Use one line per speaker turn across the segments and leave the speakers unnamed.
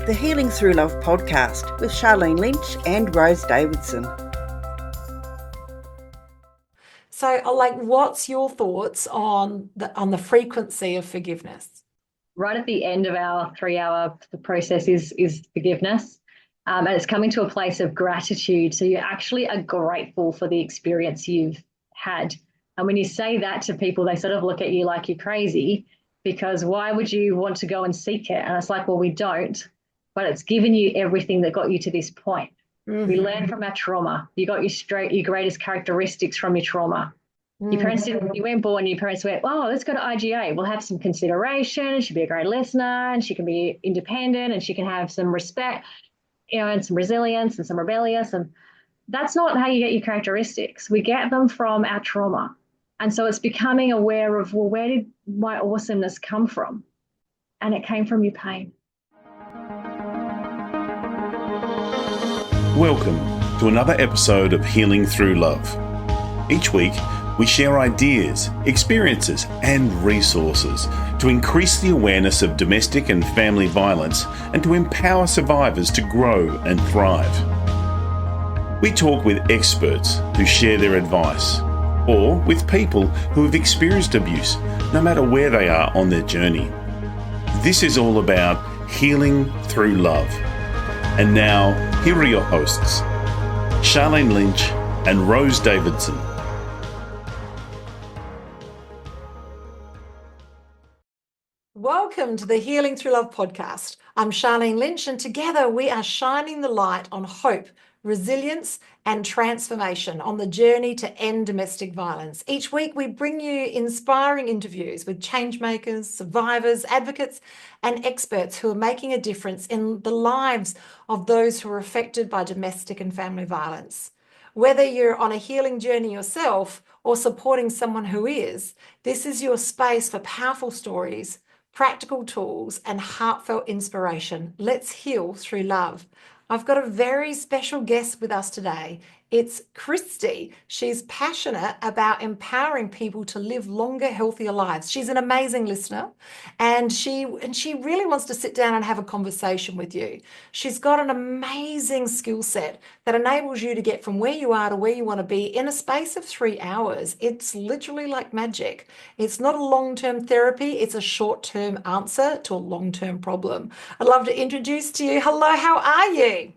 the Healing Through Love podcast with Sharlene Lynch and Rose Davidson.
So, what's your thoughts on the frequency of forgiveness?
Right at the end of our 3-hour process is forgiveness. And it's coming to a place of gratitude. So you actually are grateful for the experience you've had. And when you say that to people, they sort of look at you like you're crazy, because why would you want to go and seek it? And it's like, well, we don't, but it's given you everything that got you to this point. Mm-hmm. We learn from our trauma. You got your greatest characteristics from your trauma. Your parents didn't, you weren't born, your parents went, oh, let's go to IGA. We'll have some consideration. She'll be a great listener and she can be independent and she can have some respect, and some resilience and some rebellious. And that's not how you get your characteristics. We get them from our trauma. And so it's becoming aware of, well, where did my awesomeness come from? And it came from your pain.
Welcome to another episode of Healing Through Love. Each week, we share ideas, experiences, and resources to increase the awareness of domestic and family violence and to empower survivors to grow and thrive. We talk with experts who share their advice, or with people who have experienced abuse, no matter where they are on their journey. This is all about healing through love. And now, here are your hosts, Sharlene Lynch and Rose Davidson.
Welcome to the Healing Through Love podcast. I'm Sharlene Lynch, and together we are shining the light on hope, resilience, and transformation on the journey to end domestic violence. Each week we bring you inspiring interviews with changemakers, survivors, advocates, and experts who are making a difference in the lives of those who are affected by domestic and family violence. Whether you're on a healing journey yourself or supporting someone who is, this is your space for powerful stories, practical tools, and heartfelt inspiration. Let's heal through love. I've got a very special guest with us today. It's Kristy. She's passionate about empowering people to live longer, healthier lives. She's an amazing listener, and she really wants to sit down and have a conversation with you. She's got an amazing skill set that enables you to get from where you are to where you want to be in a space of 3 hours. It's literally like magic. It's not a long-term therapy. It's a short-term answer to a long-term problem. I'd love to introduce to you. Hello, how are you?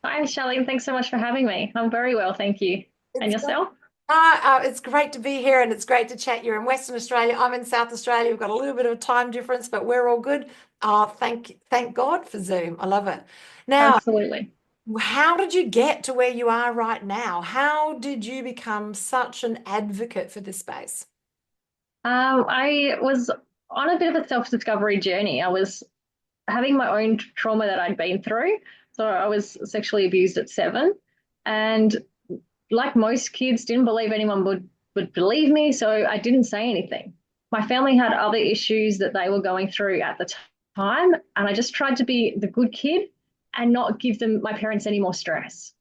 Hi, Sharlene. Thanks so much for having me. I'm very well, thank you. And yourself?
It's great to be here and it's great to chat. You're in Western Australia. I'm in South Australia. We've got a little bit of a time difference, but we're all good. Thank God for Zoom. I love it. Now,
absolutely.
How did you get to where you are right now? How did you become such an advocate for this space?
I was on a bit of a self-discovery journey. I was having my own trauma that I'd been through. So I was sexually abused at 7, and like most kids, didn't believe anyone would believe me, so I didn't say anything. My family had other issues that they were going through at the time, and I just tried to be the good kid and not give my parents any more stress.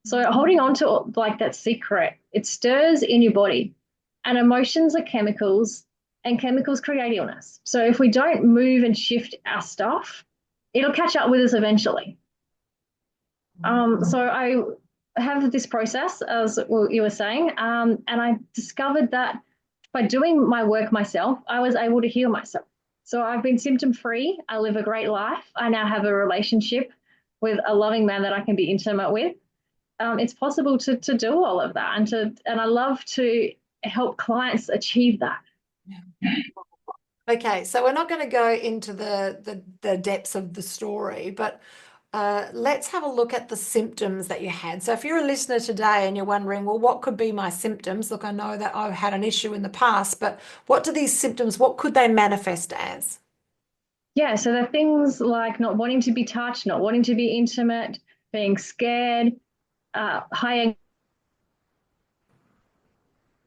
So holding on to like that secret, it stirs in your body, and emotions are chemicals, and chemicals create illness. So if we don't move and shift our stuff, it'll catch up with us eventually. So I have this process, as you were saying, and I discovered that by doing my work myself, I was able to heal myself. So I've been symptom-free. I live a great life. I now have a relationship with a loving man that I can be intimate with. It's possible to do all of that, and I love to help clients achieve that.
Yeah. Okay, so we're not going to go into the depths of the story, but let's have a look at the symptoms that you had. So if you're a listener today and you're wondering, well, what could be my symptoms? Look, I know that I've had an issue in the past, but what do these symptoms, what could they manifest as?
Yeah, so the things like not wanting to be touched, not wanting to be intimate, being scared, high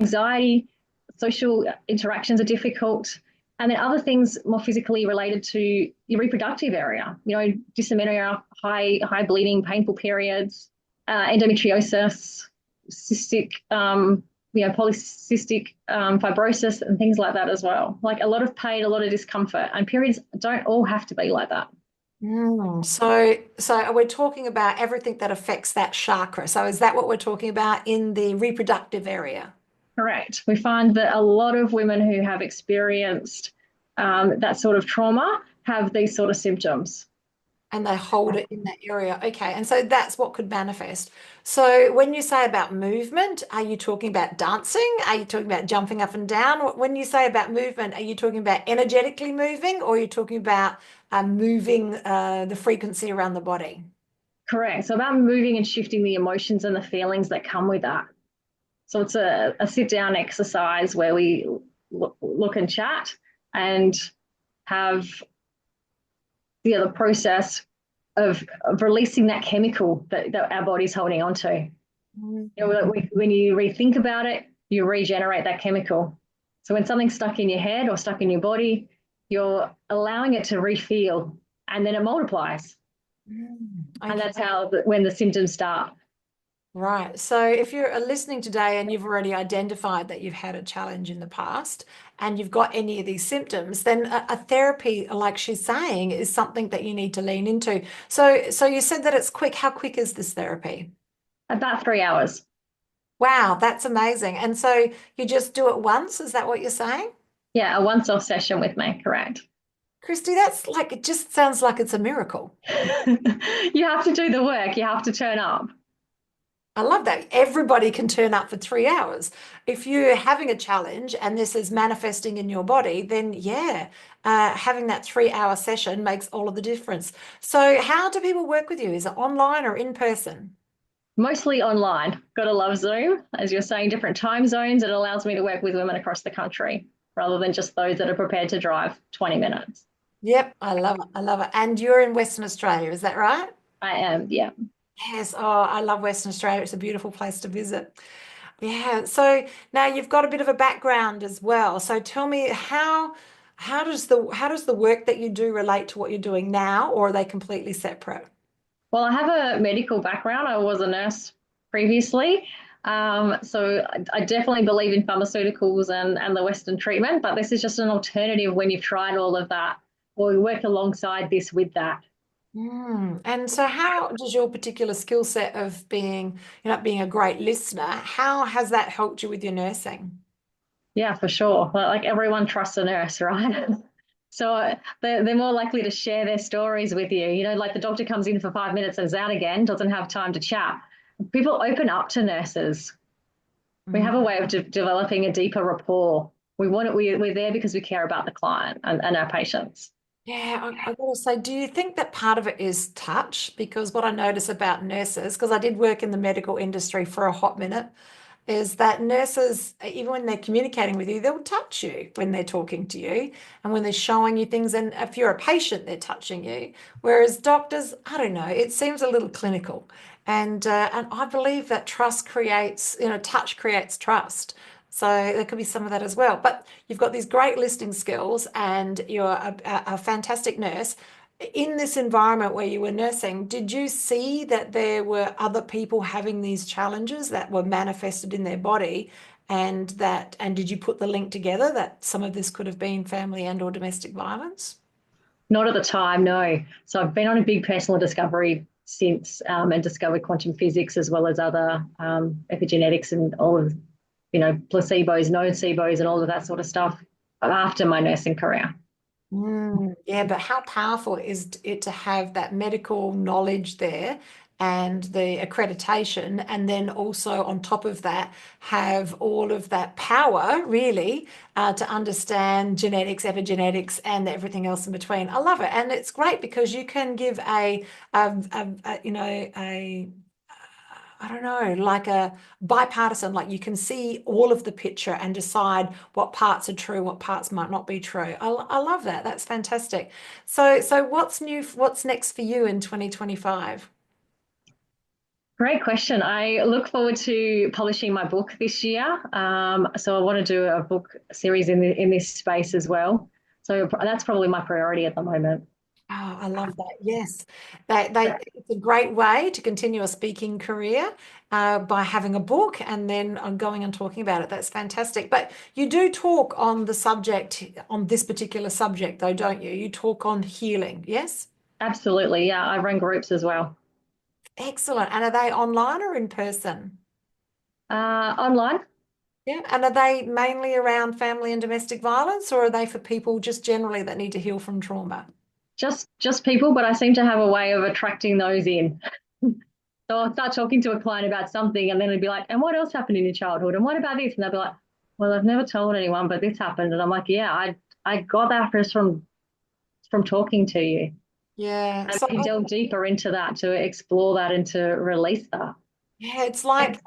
anxiety, social interactions are difficult. And then other things more physically related to your reproductive area, dysmenorrhea, high bleeding, painful periods, endometriosis, cystic, polycystic fibrosis and things like that as well. Like a lot of pain, a lot of discomfort, and periods don't all have to be like that.
So we're talking about everything that affects that chakra. So is that what we're talking about in the reproductive area?
Correct. We find that a lot of women who have experienced that sort of trauma have these sort of symptoms.
And they hold it in that area. Okay. And so that's what could manifest. So when you say about movement, are you talking about dancing? Are you talking about jumping up and down? When you say about movement, are you talking about energetically moving, or are you talking about moving the frequency around the body?
Correct. So about moving and shifting the emotions and the feelings that come with that. So it's a sit down exercise where we look and chat and have the process of releasing that chemical that our body's holding on to. You know, when you rethink about it, you regenerate that chemical. So when something's stuck in your head or stuck in your body, you're allowing it to refeel, and then it multiplies.
Okay.
And that's how when the symptoms start.
Right. So if you're listening today and you've already identified that you've had a challenge in the past and you've got any of these symptoms, then a therapy, like she's saying, is something that you need to lean into. So you said that it's quick. How quick is this therapy?
About 3 hours.
Wow, that's amazing. And so you just do it once, is that what you're saying?
Yeah, a once-off session with me, correct.
Kristy, that's like, it just sounds like it's a miracle.
You have to do the work. You have to turn up.
I love that. Everybody can turn up for 3 hours. If you're having a challenge and this is manifesting in your body, then yeah, having that 3 hour session makes all of the difference. So, how do people work with you? Is it online or in person?
Mostly online. Gotta love Zoom. As you're saying, different time zones. It allows me to work with women across the country rather than just those that are prepared to drive 20 minutes.
Yep, I love it. I love it. And you're in Western Australia, is that right?
I am, yeah.
Yes. Oh, I love Western Australia. It's a beautiful place to visit. Yeah. So now you've got a bit of a background as well. So tell me how does the work that you do relate to what you're doing now, or are they completely separate?
Well, I have a medical background. I was a nurse previously. So I definitely believe in pharmaceuticals and the Western treatment, but this is just an alternative when you've tried all of that, or you work alongside this with that.
And so how does your particular skill set of being a great listener, how has that helped you with your nursing?
Yeah, for sure. Like everyone trusts a nurse, right? So they're more likely to share their stories with you. You know, like the doctor comes in for 5 minutes and is out again, doesn't have time to chat. People open up to nurses. We have a way of developing a deeper rapport. We're there because we care about the client and our patients.
Yeah, I gotta say, do you think that part of it is touch? Because what I notice about nurses, because I did work in the medical industry for a hot minute, is that nurses, even when they're communicating with you, they'll touch you when they're talking to you and when they're showing you things. And if you're a patient, they're touching you. Whereas doctors, I don't know, it seems a little clinical. And I believe that touch creates trust. So there could be some of that as well. But you've got these great listening skills and you're a fantastic nurse. In this environment where you were nursing, did you see that there were other people having these challenges that were manifested in their body, and did you put the link together that some of this could have been family and or domestic violence?
Not at the time, no. So I've been on a big personal discovery since and discovered quantum physics as well as other epigenetics and all of, placebos, nocebos and all of that sort of stuff after my nursing career.
Yeah, but how powerful is it to have that medical knowledge there and the accreditation, and then also on top of that, have all of that power really to understand genetics, epigenetics, and everything else in between. I love it, and it's great because you can give a I don't know, like a bipartisan, like you can see all of the picture and decide what parts are true, what parts might not be true. I love that. That's fantastic. So what's new? What's next for you in 2025?
Great question. I look forward to publishing my book this year. So I want to do a book series in this space as well. So that's probably my priority at the moment.
Oh, I love that. Yes, it's a great way to continue a speaking career by having a book and then going and talking about it. That's fantastic. But you do talk on the subject, on this particular subject, though, don't you? You talk on healing, yes?
Absolutely. Yeah, I run groups as well.
Excellent. And are they online or in person?
Online.
Yeah. And are they mainly around family and domestic violence, or are they for people just generally that need to heal from trauma?
Just people, but I seem to have a way of attracting those in. So I'll start talking to a client about something, and then it'd be like, and what else happened in your childhood? And what about this? And they'll be like, well, I've never told anyone, but this happened. And I'm like, yeah, I got that first from talking to you.
Yeah.
And
So
we can delve deeper into that to explore that and to release that.
yeah, it's like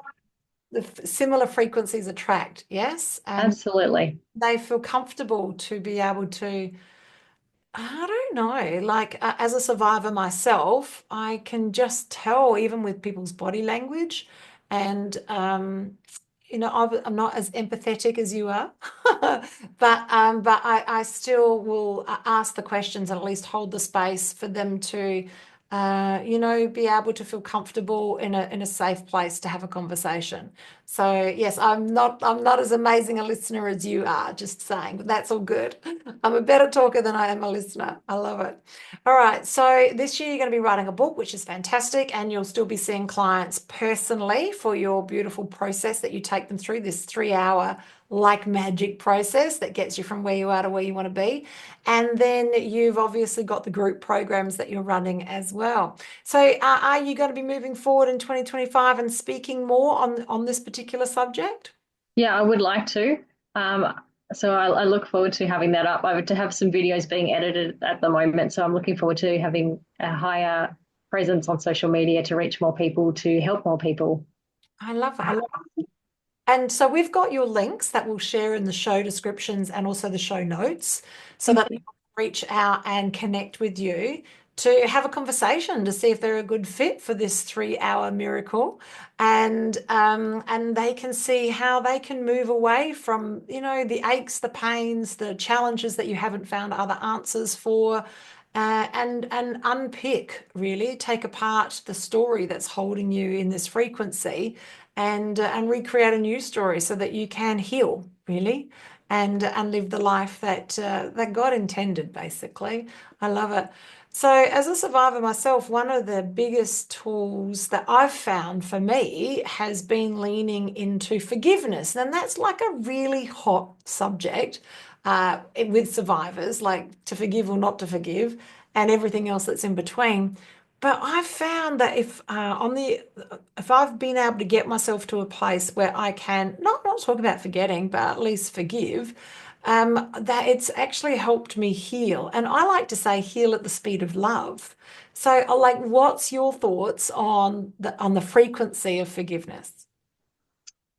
the similar frequencies attract, yes? And
Absolutely.
they feel comfortable to be able to, I don't know, like as a survivor myself, I can just tell even with people's body language and I'm not as empathetic as you are, but I still will ask the questions and at least hold the space for them to be able to feel comfortable in a safe place to have a conversation. So yes, I'm not as amazing a listener as you are, just saying, but that's all good. I'm a better talker than I am a listener. I love it. All right. So this year you're going to be writing a book, which is fantastic, and you'll still be seeing clients personally for your beautiful process that you take them through this 3 hour like magic process that gets you from where you are to where you want to be. And then you've obviously got the group programs that you're running as well. So are you going to be moving forward in 2025 and speaking more on this particular subject?
Yeah, I would like to. So I look forward to having that up. I would to have some videos being edited at the moment. So I'm looking forward to having a higher presence on social media to reach more people, to help more people.
I love it. I love it. And so we've got your links that we'll share in the show descriptions and also the show notes so that people can reach out and connect with you to have a conversation to see if they're a good fit for this 3 hour miracle, and they can see how they can move away from the aches, the pains, the challenges that you haven't found other answers for, and unpick, really take apart the story that's holding you in this frequency, and recreate a new story so that you can heal, really, and live the life that God intended, basically. I love it. So, as a survivor myself, one of the biggest tools that I've found for me has been leaning into forgiveness. And that's like a really hot subject with survivors, like to forgive or not to forgive, and everything else that's in between. But I've found that if I've been able to get myself to a place where I can not talk about forgetting, but at least forgive, that it's actually helped me heal. And I like to say heal at the speed of love. So, like, what's your thoughts on the frequency of forgiveness?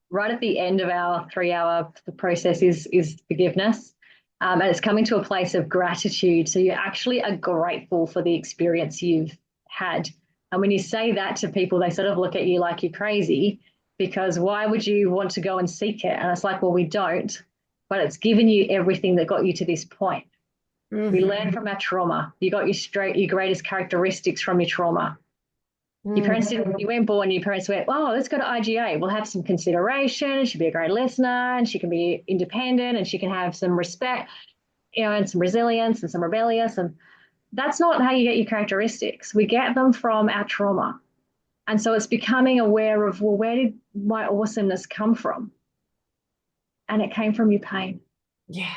Right at the end of our 3 hour process is forgiveness. And it's coming to a place of gratitude. So you actually are grateful for the experience you've had. And when you say that to people, they sort of look at you like you're crazy, because why would you want to go and seek it? And it's like, well, we don't, but it's given you everything that got you to this point. We learn from our trauma. You got your greatest characteristics from your trauma. Your parents didn't, you weren't born, your parents went, oh, let's go to IGA. We'll have some consideration. She'll be a great listener, and she can be independent, and she can have some respect, and some resilience and some rebellious. And that's not how you get your characteristics. We get them from our trauma. And so it's becoming aware of, well, where did my awesomeness come from? And it came from your pain.
Yeah.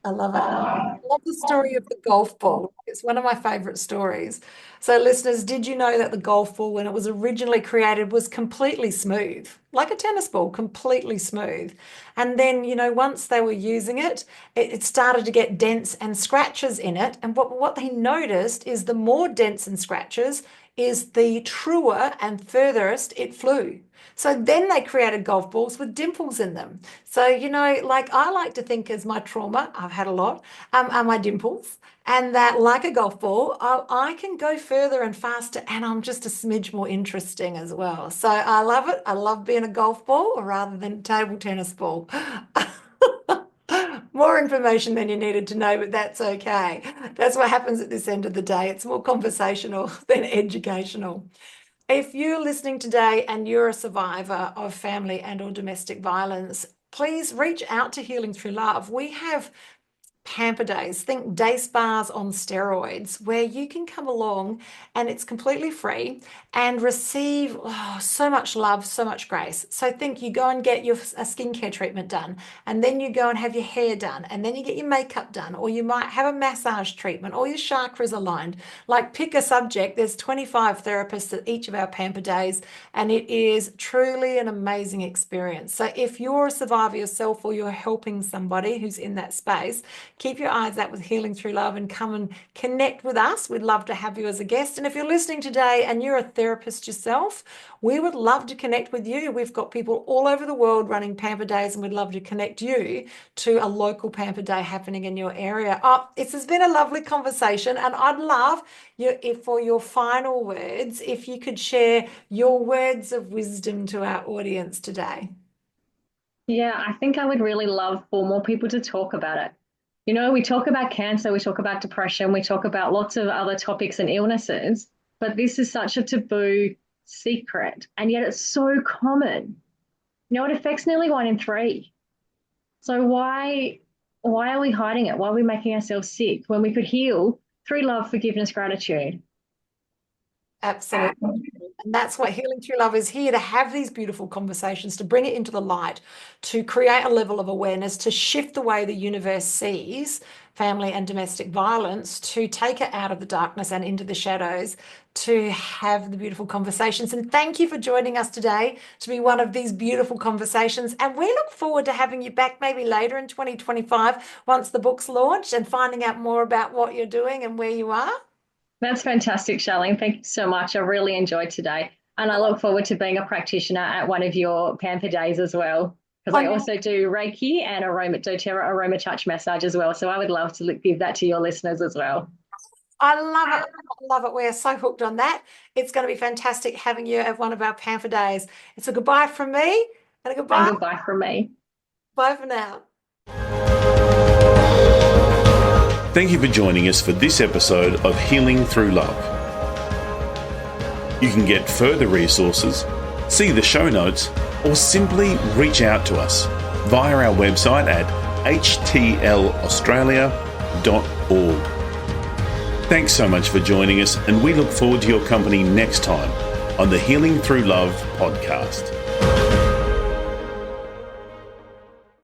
I love it. I love the story of the golf ball. It's one of my favorite stories. So, listeners, did you know that the golf ball, when it was originally created, was completely smooth, like a tennis ball, completely smooth? And then, once they were using it, it started to get dents and scratches in it. And what they noticed is the more dents and scratches is the truer and furthest it flew. So then they created golf balls with dimples in them. So, like I like to think as my trauma, I've had a lot, are my dimples. And that, like a golf ball, I can go further and faster, and I'm just a smidge more interesting as well. So I love it. I love being a golf ball rather than a table tennis ball. More information than you needed to know, but that's okay. That's what happens at this end of the day. It's more conversational than educational. If you're listening today and you're a survivor of family and or domestic violence, please reach out to Healing Through Love. We have pamper days. Think day spas on steroids, where you can come along and it's completely free and receive so much love, so much grace. So think you go and get a skincare treatment done, and then you go and have your hair done, and then you get your makeup done, or you might have a massage treatment, or your chakras aligned. Like, pick a subject. There's 25 therapists at each of our pamper days, and it is truly an amazing experience. So if you're a survivor yourself, or you're helping somebody who's in that space, keep your eyes out with Healing Through Love and come and connect with us. We'd love to have you as a guest. And if you're listening today and you're a therapist yourself, we would love to connect with you. We've got people all over the world running pamper days, and we'd love to connect you to a local pamper day happening in your area. This has been a lovely conversation, and I'd love you, for your final words, if you could share your words of wisdom to our audience today.
Yeah, I think I would really love for more people to talk about it. You know, we talk about cancer, we talk about depression, we talk about lots of other topics and illnesses, but this is such a taboo secret, and yet it's so common. You know, it affects nearly 1 in 3. So why are we hiding it? Why are we making ourselves sick when we could heal through love, forgiveness, gratitude?
Absolutely. And that's what Healing Through Love is here, to have these beautiful conversations, to bring it into the light, to create a level of awareness, to shift the way the universe sees family and domestic violence, to take it out of the darkness and into the shadows, to have the beautiful conversations. And thank you for joining us today to be one of these beautiful conversations. And we look forward to having you back maybe later in 2025 once the book's launched, and finding out more about what you're doing and where you are.
That's fantastic, Sharlene. Thank you so much. I really enjoyed today. And I look forward to being a practitioner at one of your pamper days as well, because I also do Reiki and doTERRA aroma touch massage as well. So I would love to give that to your listeners as well.
I love it. I love it. We're so hooked on that. It's going to be fantastic having you at one of our pamper days. It's a goodbye from me and a goodbye.
And goodbye from me.
Bye for now.
Thank you for joining us for this episode of Healing Through Love. You can get further resources, see the show notes, or simply reach out to us via our website at htlaustralia.org. Thanks so much for joining us, and we look forward to your company next time on the Healing Through Love podcast.